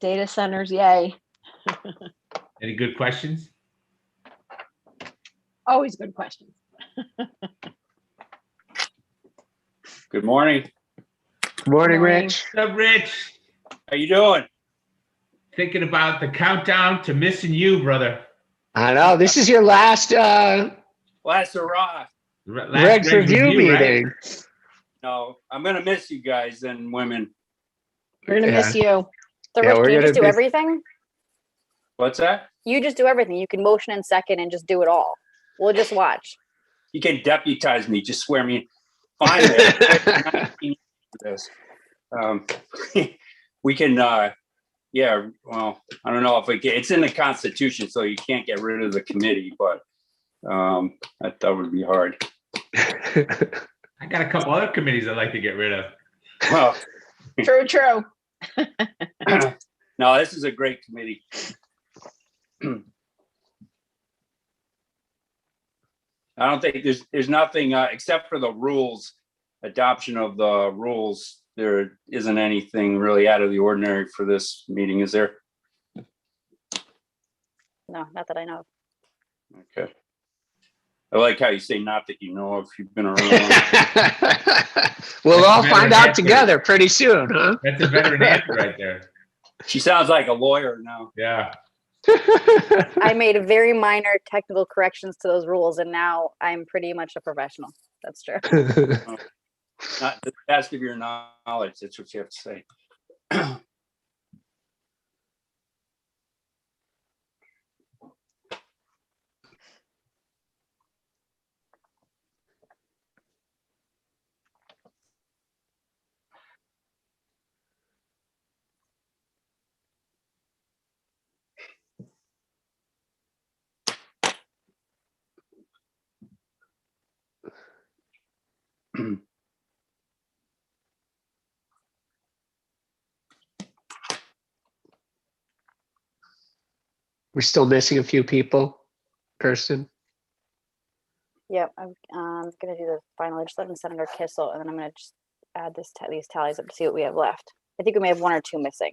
Data centers, yay. Any good questions? Always good questions. Good morning. Morning, Morning. Rich. What's up, Rich? How you doing? Thinking about the countdown to missing you, brother. I know this is your last Last hurrah. Last Regs review meeting. right? No, I'm gonna miss you guys and women. We're gonna miss you. So Yeah, Rich, we're can you just gonna do miss- everything? What's that? You just do everything. You can motion and second and just do it all. We'll just watch. You can deputize me. Just swear me in. Finally, this. We can. Yeah. Well, I don't know if we can. It's in the Constitution, so you can't get rid of the committee. But that would be hard. I got a couple other committees I'd like to get rid of. Well, True. no, this is a great committee. I don't think there's nothing except for the rules, adoption of the rules. There isn't anything really out of the ordinary for this meeting, is there? No, not that I know of. Okay. I like how you say not that you know if you've been around. We'll all better find answer. out together pretty soon, huh? That's a veteran answer right there. She sounds like a lawyer now. Yeah. I made very minor technical corrections to those rules, and now I'm pretty much a professional. That's true. Not to the best of your knowledge. That's what you have to say. We're still missing a few people. Kirsten. Yep, I'm gonna do the final legislative Senator Kissel, and then I'm gonna just add these tallies up to see what we have left. I think we may have one or two missing.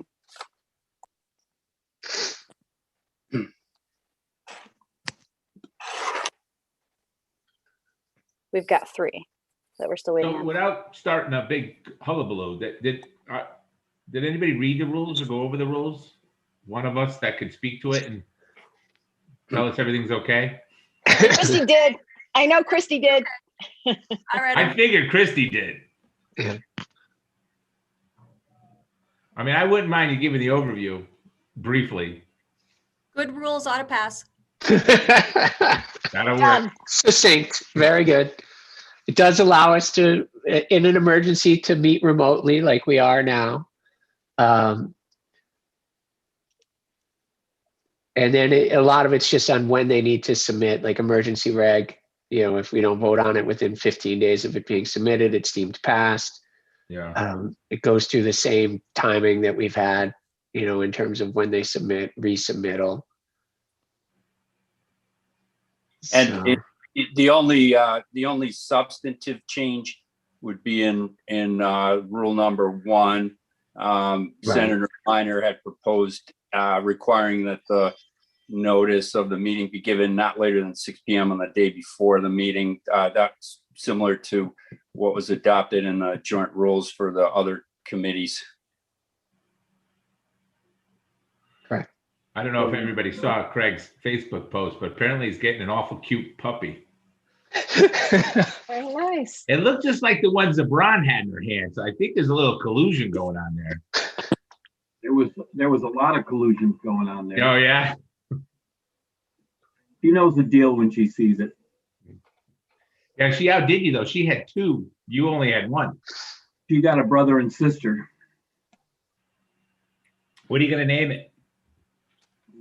We've got 3 that we're still waiting So on. without starting a big hullabaloo, did anybody read the rules or go over the rules? One of us that could speak to it and tell us everything's okay? Christy did. I know Christy did. I read I them. figured Christy did. Yeah. I mean, I wouldn't mind you giving the overview briefly. Good rules ought to pass. That'll work. Done. Succinct. Very good. It does allow us to, in an emergency, to meet remotely like we are now. And then a lot of it's just on when they need to submit, like emergency reg. You know, if we don't vote on it within 15 days of it being submitted, it's deemed passed. Yeah. It goes through the same timing that we've had, you know, in terms of when they submit, resubmittal. And So, the only substantive change would be in rule number 1. Senator Minor had proposed requiring that the notice of the meeting be given not later than 6 p.m. on the day before the meeting. That's similar to what was adopted in the joint rules for the other committees. correct. I don't know if everybody saw Craig's Facebook post, but apparently he's getting an awful cute puppy. Very nice. It looked just like the ones LeBron had in her hand. So I think there's a little collusion going on there. There was a lot of collusions going on there. Oh, yeah. She knows the deal when she sees it. Yeah, she outdid you, though. She had 2. You only had 1. She got a brother and sister, What are you going to name it?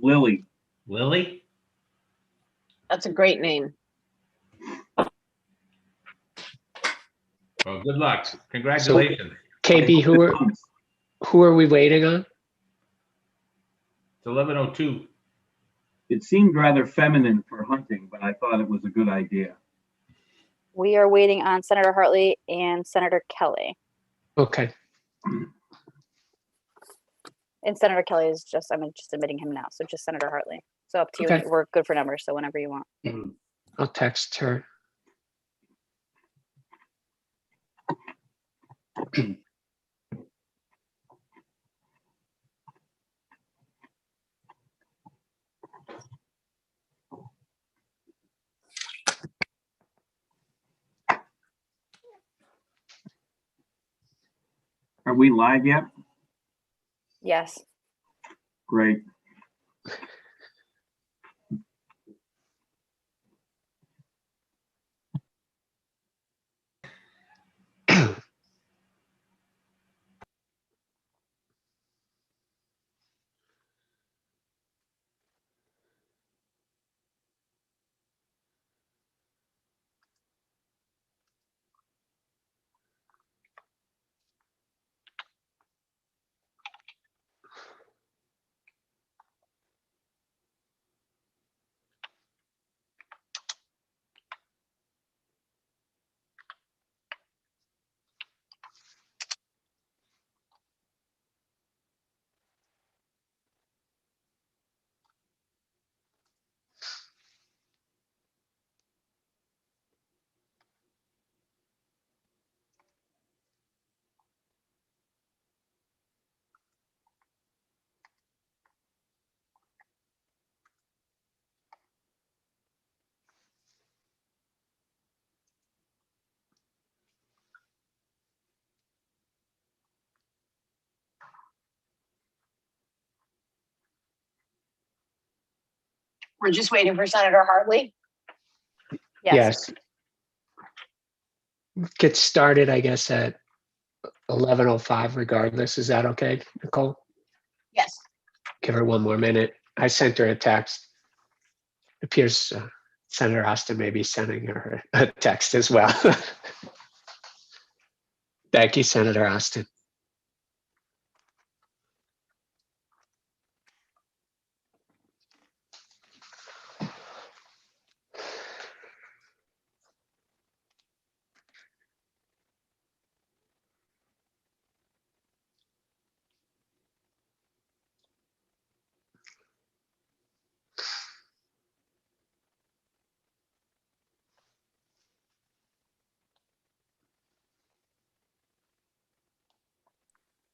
Lily. Lily? That's a great name. Well, good luck. Congratulations. KB, who are we waiting on? It's 11:02. It seemed rather feminine for hunting, but I thought it was a good idea. We are waiting on Senator Hartley and Senator Kelly. Okay. And Senator Kelly is just, I'm just admitting him now. So just Senator Hartley. So up to Okay. you. We're good for numbers. So whenever you want. I'll text her. Are we live yet? Yes. Great. We're just waiting for Senator Hartley. Yes. Get started, I guess, at 11:05 regardless. Is that okay, Nicole? Yes. Give her one more minute. I sent her a text. It appears Senator Austin may be sending her a text as well. Thank you, Senator Austin.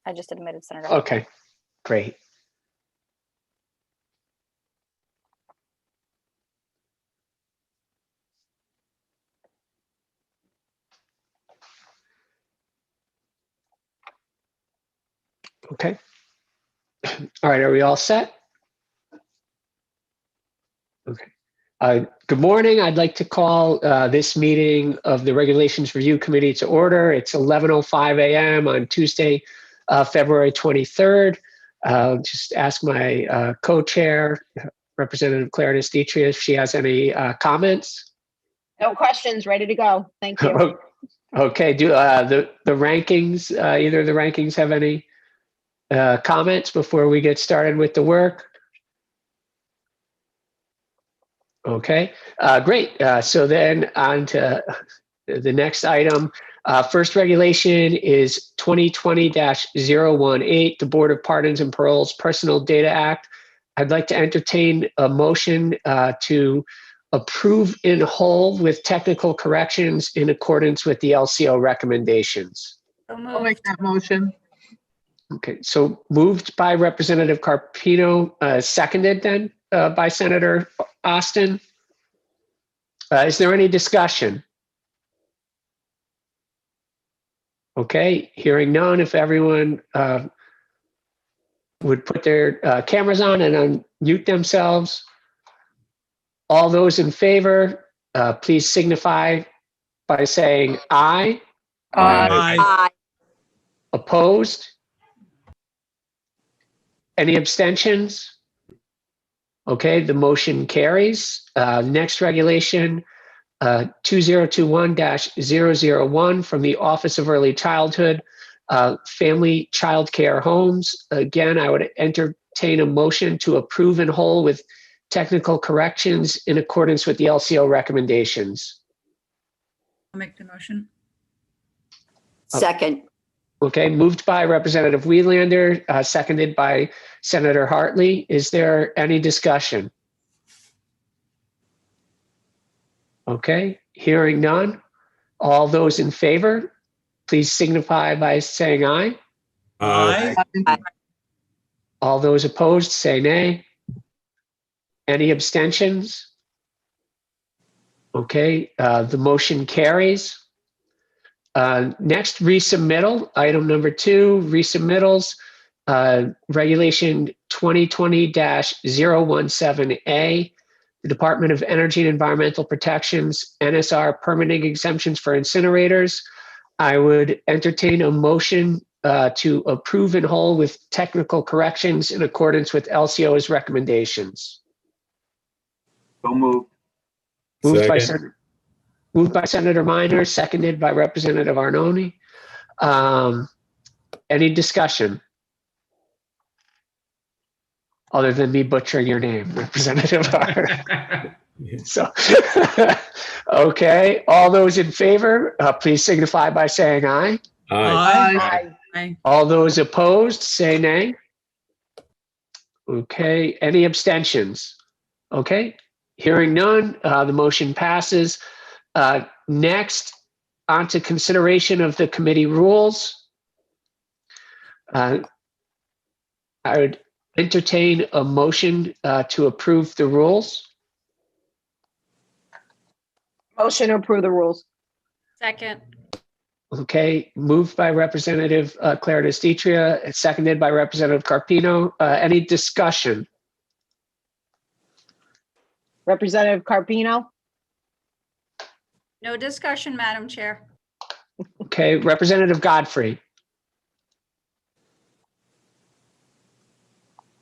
I just admitted Senator Hartley. Okay, great. Okay. All right, are we all set? Okay. Good morning. I'd like to call this meeting of the Regulations Review Committee to order. It's 11:05 a.m. on Tuesday, February 23rd. Just ask my co-chair, Representative Clarice Dietrich, if she has any comments. No questions. Ready to go. Thank you. Okay. Do the rankings, either of the rankings have any comments before we get started with the work? Okay, great. So then on to the next item. First regulation is 2020-018, the Board of Pardons and Paroles Personal Data Act. I'd like to entertain a motion to approve in whole with technical corrections in accordance with the LCO recommendations. So I'll make moved. that motion. Okay, so moved by Representative Carpino, seconded then by Senator Austin. Is there any discussion? Okay, hearing none, if everyone would put their cameras on and unmute themselves. All those in favor, please signify by saying aye. Aye. Opposed? Any abstentions? Okay, the motion carries. Next regulation, 2021-001 from the Office of Early Childhood, Family Child Care Homes. Again, I would entertain a motion to approve in whole with technical corrections in accordance with the LCO recommendations. I'll make the motion. Second, Okay, moved by Representative Wielander, seconded by Senator Hartley. Is there any discussion? Okay, hearing none. All those in favor, please signify by saying aye. Aye. All those opposed, say nay. Any abstentions? Okay, the motion carries. Next, resubmittal, item number 2, resubmittals, regulation 2020-017A, the Department of Energy and Environmental Protection's NSR permitting exemptions for incinerators. I would entertain a motion to approve in whole with technical corrections in accordance with LCO's recommendations. So moved. Moved by Second. Moved by Senator Minor, seconded by Representative Arnone. Any discussion? Other than me butchering your name, Representative Ar. So, okay, all those in favor, please signify by saying aye. Aye. Aye. All those opposed, say nay. Okay, any abstentions? Okay, hearing none, the motion passes. Next, on to consideration of the committee rules. I would entertain a motion to approve the rules. Motion to approve the rules. Second. Okay, moved by Representative Claire Destitria, seconded by Representative Carpino. Any discussion? Representative Carpino? No discussion, Madam Chair. Okay, Representative Godfrey.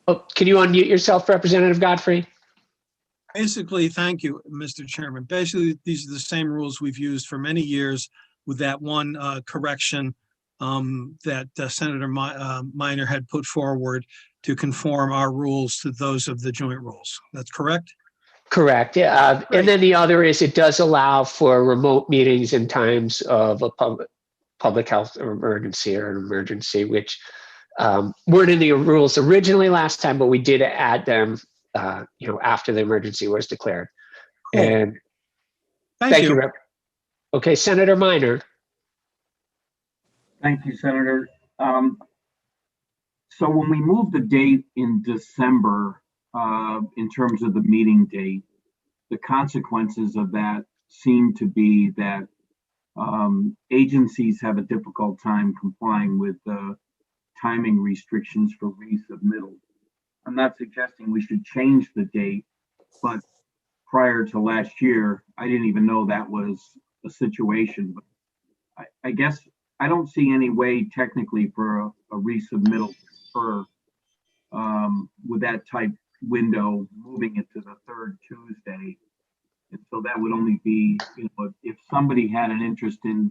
Oh, can you unmute yourself, Representative Godfrey? Basically, thank you, Mr. Chairman. Basically, these are the same rules we've used for many years with that one correction that Senator Minor had put forward to conform our rules to those of the joint rules. That's correct? Correct. Yeah. Great. And then the other is it does allow for remote meetings in times of a public health emergency or an emergency, which weren't in the rules originally last time, but we did add them, after the emergency was declared. Cool. And Thank you. Rep. Okay, Senator Minor. Thank you, Senator. So when we moved the date in December, in terms of the meeting date, the consequences of that seem to be that agencies have a difficult time complying with the timing restrictions for resubmittal. I'm not suggesting we should change the date, but prior to last year, I didn't even know that was a situation. But I guess I don't see any way technically for a resubmittal for with that type window, moving it to the third Tuesday. And so that would only be, if somebody had an interest in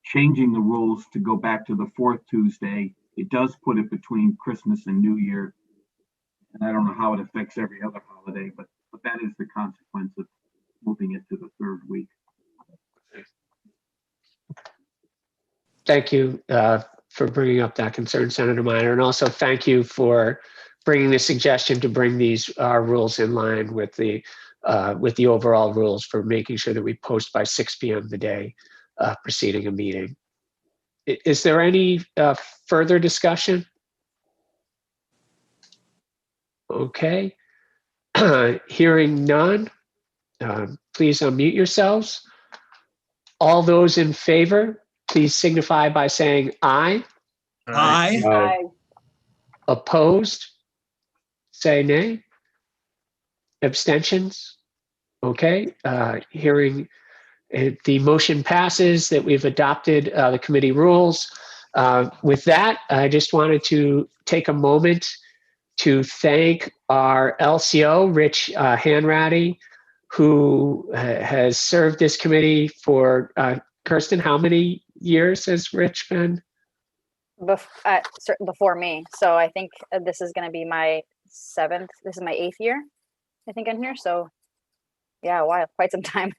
changing the rules to go back to the fourth Tuesday, it does put it between Christmas and New Year. And I don't know how it affects every other holiday, but that is the consequence of moving it to the third week. Thank you for bringing up that concern, Senator Minor. And also thank you for bringing the suggestion to bring these rules in line with the overall rules for making sure that we post by 6 p.m. the day preceding a meeting. Is there any further discussion? Okay. Hearing none, please unmute yourselves. All those in favor, please signify by saying aye. Aye. Aye. Opposed? Say nay. Abstentions? Okay, hearing the motion passes that we've adopted the committee rules. With that, I just wanted to take a moment to thank our LCO, Rich Hanratty, who has served this committee for, Kirsten, how many years has Rich been? Before me. So I think this is going to be my 7th. This is my 8th year, I think, in here. So yeah, wow, quite some time.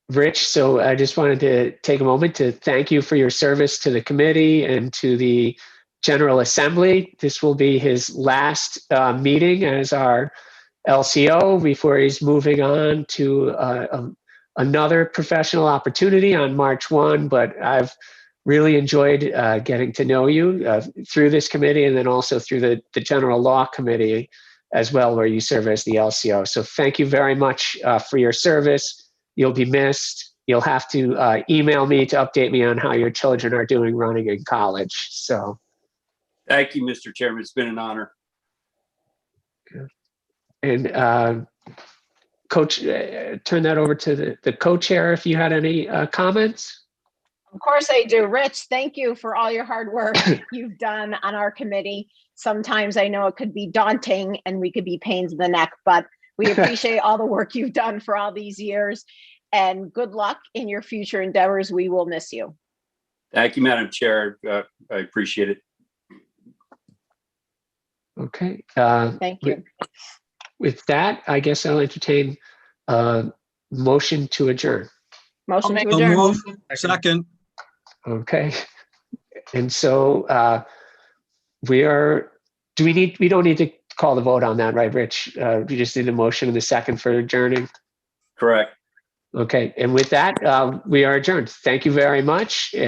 Rich. So I just wanted to take a moment to thank you for your service to the committee and to the General Assembly. This will be his last meeting as our LCO before he's moving on to another professional opportunity on March 1. But I've really enjoyed getting to know you through this committee and then also through the General Law Committee as well, where you serve as the LCO. So thank you very much for your service. You'll be missed. You'll have to email me to update me on how your children are doing running in college. So, Thank you, Mr. Chairman. It's been an honor. and Coach, turn that over to the co-chair if you had any comments. Of course I do. Rich, thank you for all your hard work you've done on our committee. Sometimes I know it could be daunting and we could be pains in the neck, but we appreciate all the work you've done for all these years, and good luck in your future endeavors. We will miss you. Thank you, Madam Chair. I appreciate it. Okay. Thank you. With that, I guess I'll entertain a motion to adjourn. Motion to So adjourn. move. Second. Okay. And so we don't need to call the vote on that, right, Rich? We just need a motion and a second for adjourning. Correct. Okay. And with that, we are adjourned. Thank you very much.